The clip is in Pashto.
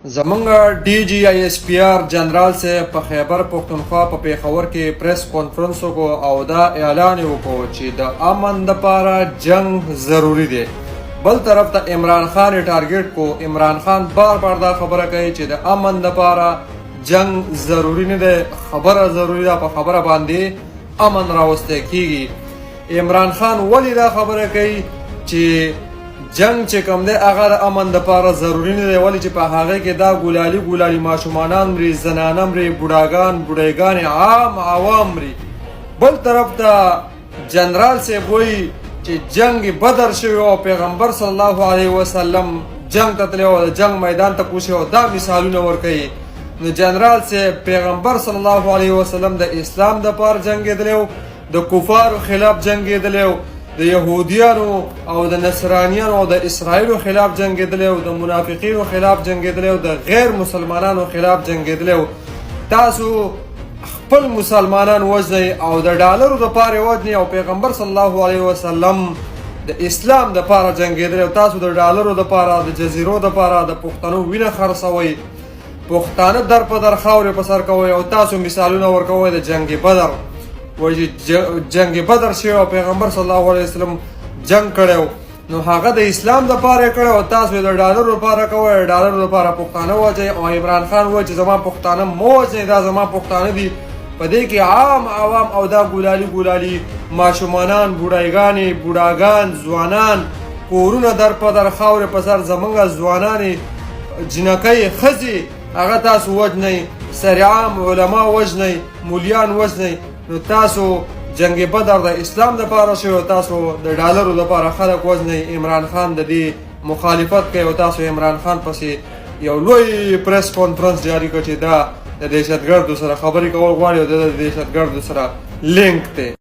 زمونږ डी جی آئی ایس پی آر جنرال صاحب په خیبر پښتونخوا په پیښور کې پریس کانفرنس وکړو او دا اعلان یې وکړو چې د امن دپاره جنگ ضروری دی. بل طرف ته عمران خان یې ټارګټ کو. عمران خان بار بار دا خبره کوي چې د امن دپاره جنگ ضروری نه دی، خبره ضروری ده، په خبره باندې امن راوستی کیږي. عمران خان ولې دا خبره کوي چې جنگ چې کوم دی هغه د امن دپاره ضروري نه دی؟ ولې چې په هغې کې دا ګولالي ماشومانان مري، زنانه مري، بوډاګان بوډیګانې، عام عوام مري. بل طرف ته جنرال صاحب وایي چې جنگ بدر شوی او پیغمبر صلی الله علیه وسلم جنگ ته تللی او د جنگ میدان ته کوشي او دا مثالونه ورکوي. نو جنرال صاحب پیغمبر صلی الله علیه وسلم د اسلام دپاره جنګېدلی و، د کفارو خلاف جنګېدلی و، د یهودیانو او د نصرانیانو او د اسرائیلو خلاف جنګېدلی و، د منافقینو خلاف جنګېدلی و، د غیر مسلمانانو خلاف جنګېدلی و. تاسو خپل مسلمانان وژنئ او د ډالرو دپاره یې وژنئ او پیغمبر صلی الله علیه وسلم د اسلام دپاره جنګېدلی و. تاسو د ډالرو دپاره، د جزیرو دپاره د پښتنو وینه خرڅوئ، پښتانه در په در خاورې په سر کوئ او تاسو مثالونه ورکوئ د جنګ بدر. وایي جنگ بدر شوی او پیغمبر صلی الله علیه وسلم جنگ کړی نو هغه د اسلام دپاره یې کړی او تاسو یې د ډالرو دپاره کوئ، د ډالرو دپاره پښتانه ووژئ. او عمران خان وایي چې زما پښتانه مه وژنئ، دا زما پښتانه دي. په دې کې عام عوام او دا ګولالي ماشومانان، بوډایګانې، بوډاګان، ځوانان، کورونه در په در خاورې په سر، زموږ ځوانانې، جنکۍ، ښځې هغه تاسو وژنئ، سرعام علما وژنئ، مولیان وژنئ. نو تاسو جنگ بدر د اسلام دپاره شوی او تاسو د ډالرو دپاره خلک وژنئ. عمران خان د دې مخالفت کوي او تاسو عمران خان پسې یو لوی پریس کانفرنس جاري کړ چې دا د دهشتګردو سره خبرې کول غواړي او د دهشتګردو سره لینک دی.